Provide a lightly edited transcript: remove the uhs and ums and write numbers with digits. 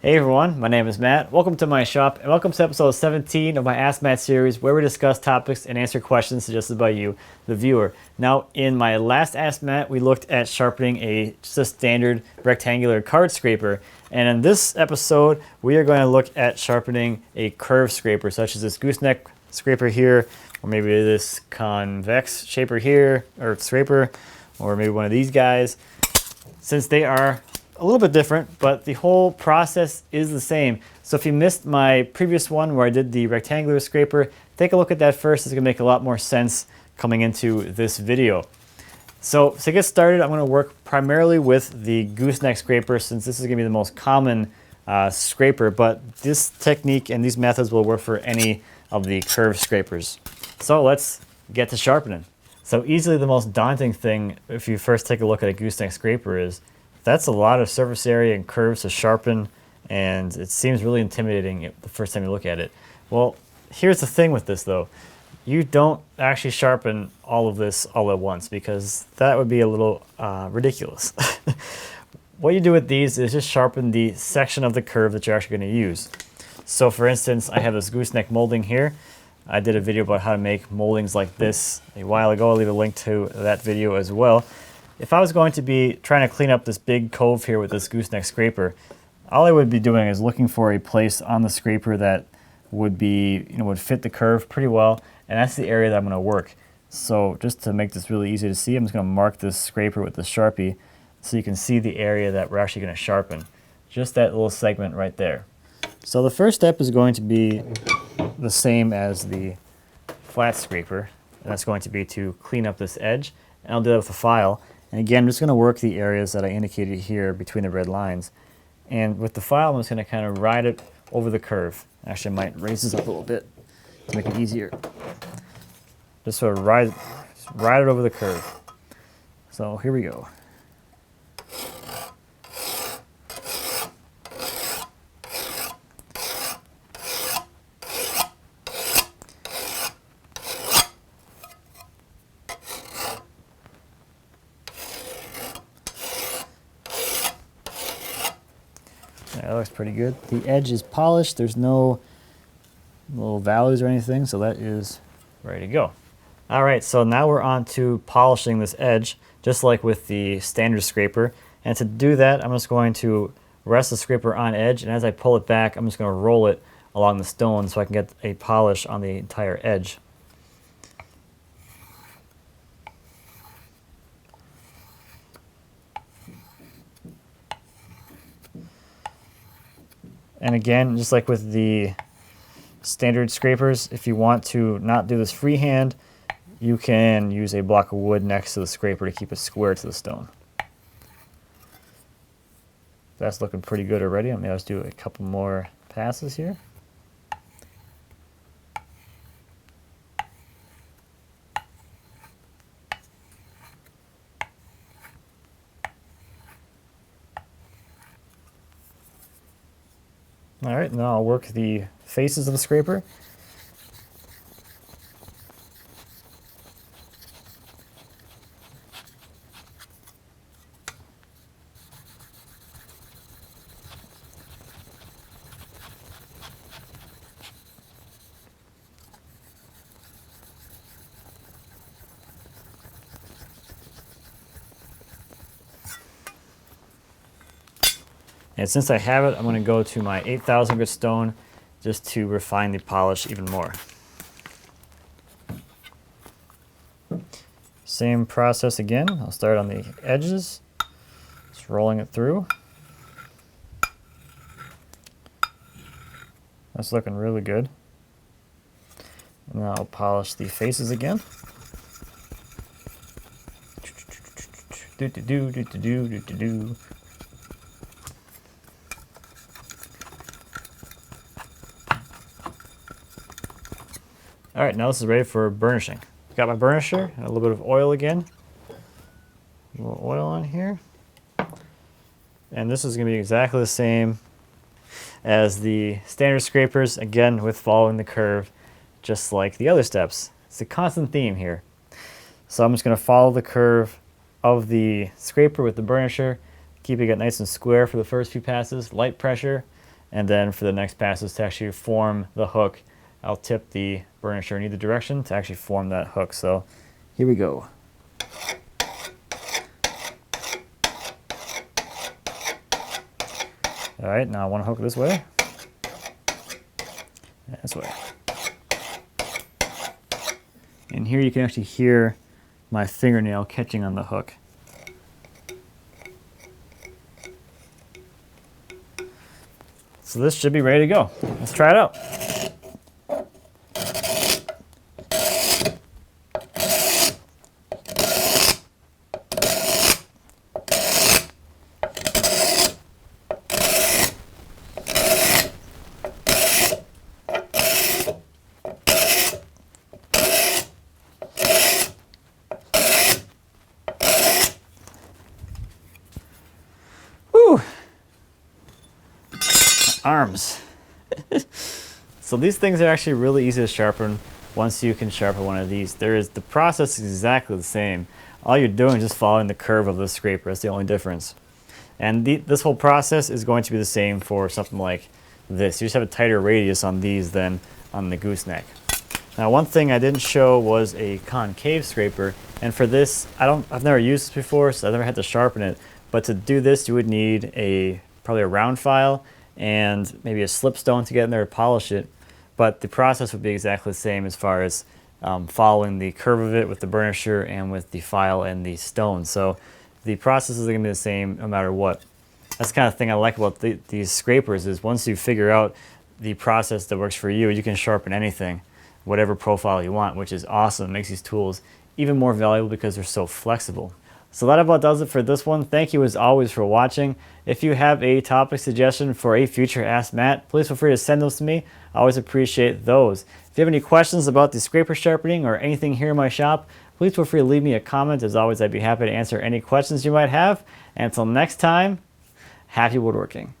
Hey everyone, my name is Matt. Welcome to my shop and welcome to episode 17 of my Ask Matt series where we discuss topics and answer questions suggested by you, the viewer. Now, in my last Ask Matt, we looked at sharpening just a standard rectangular card scraper. And in this episode, we are going to look at sharpening a curved scraper, such as this gooseneck scraper here, or maybe this convex shaper here, or scraper, or maybe one of these guys. Since they are a little bit different, but the whole process is the same. So if you missed my previous one where I did the rectangular scraper, take a look at that first. It's gonna make a lot more sense coming into this video. So to get started, I'm gonna work primarily with the gooseneck scraper since this is gonna be the most common scraper, but this technique and these methods will work for any of the curved scrapers. So let's get to sharpening. So easily the most daunting thing if you first take a look at a gooseneck scraper is that's a lot of surface area and curves to sharpen, and it seems really intimidating the first time you look at it. Well, here's the thing with this though. You don't actually sharpen all of this all at once because that would be a little ridiculous. What you do with these is just sharpen the section of the curve that you're actually going to use. So for instance, I have this gooseneck molding here. I did a video about how to make moldings like this a while ago. I'll leave a link to that video as well. If I was going to be trying to clean up this big cove here with this gooseneck scraper, all I would be doing is looking for a place on the scraper that would be, would fit the curve pretty well, and that's the area that I'm going to work. So just to make this really easy to see, I'm just going to mark this scraper with the Sharpie so you can see the area that we're actually going to sharpen. Just that little segment right there. So the first step is going to be the same as the flat scraper, and that's going to be to clean up this edge, and I'll do that with a file. And again, I'm just going to work the areas that I indicated here between the red lines. And with the file, I'm just going to kind of ride it over the curve. Actually, I might raise this up a little bit to make it easier. Just sort of ride it over the curve. So here we go. That looks pretty good. The edge is polished. There's no little valleys or anything, so that is ready to go. All right, so now we're on to polishing this edge, just like with the standard scraper. And to do that, I'm just going to rest the scraper on edge, and as I pull it back, I'm just going to roll it along the stone so I can get a polish on the entire edge. And again, just like with the standard scrapers, if you want to not do this freehand, you can use a block of wood next to the scraper to keep it square to the stone. That's looking pretty good already. Maybe I'll just do a couple more passes here. All right, now I'll work the faces of the scraper. And since I have it, I'm going to go to my 8,000 grit stone just to refine the polish even more. Same process again. I'll start on the edges, just rolling it through. That's looking really good. And now I'll polish the faces again. Do-do-do. All right, now this is ready for burnishing. Got my burnisher and a little bit of oil again. A little oil on here. And this is going to be exactly the same as the standard scrapers, again with following the curve, just like the other steps. It's a constant theme here. So I'm just going to follow the curve of the scraper with the burnisher, keeping it nice and square for the first few passes, light pressure, And then for the next passes to actually form the hook, I'll tip the burnisher in either direction to actually form that hook. So here we go. All right, now I want to hook this way. This way. And here you can actually hear my fingernail catching on the hook. So this should be ready to go. Let's try it out. Whew. Arms. So these things are actually really easy to sharpen once you can sharpen one of these. The process is exactly the same. All you're doing is just following the curve of the scraper. That's the only difference. And this whole process is going to be the same for something like this. You just have a tighter radius on these than on the gooseneck. Now, one thing I didn't show was a concave scraper, and for this, I've never used this before, so I've never had to sharpen it. But to do this, you would need probably a round file and maybe a slipstone to get in there to polish it. But the process would be exactly the same as far as following the curve of it with the burnisher and with the file and the stone. So the process is going to be the same no matter what. That's the kind of thing I like about these scrapers is once you figure out the process that works for you, you can sharpen anything, whatever profile you want, which is awesome. It makes these tools even more valuable because they're so flexible. So that about does it for this one. Thank you as always for watching. If you have a topic suggestion for a future Ask Matt, please feel free to send those to me. I always appreciate those. If you have any questions about the scraper sharpening or anything here in my shop, please feel free to leave me a comment. As always, I'd be happy to answer any questions you might have. And until next time, happy woodworking.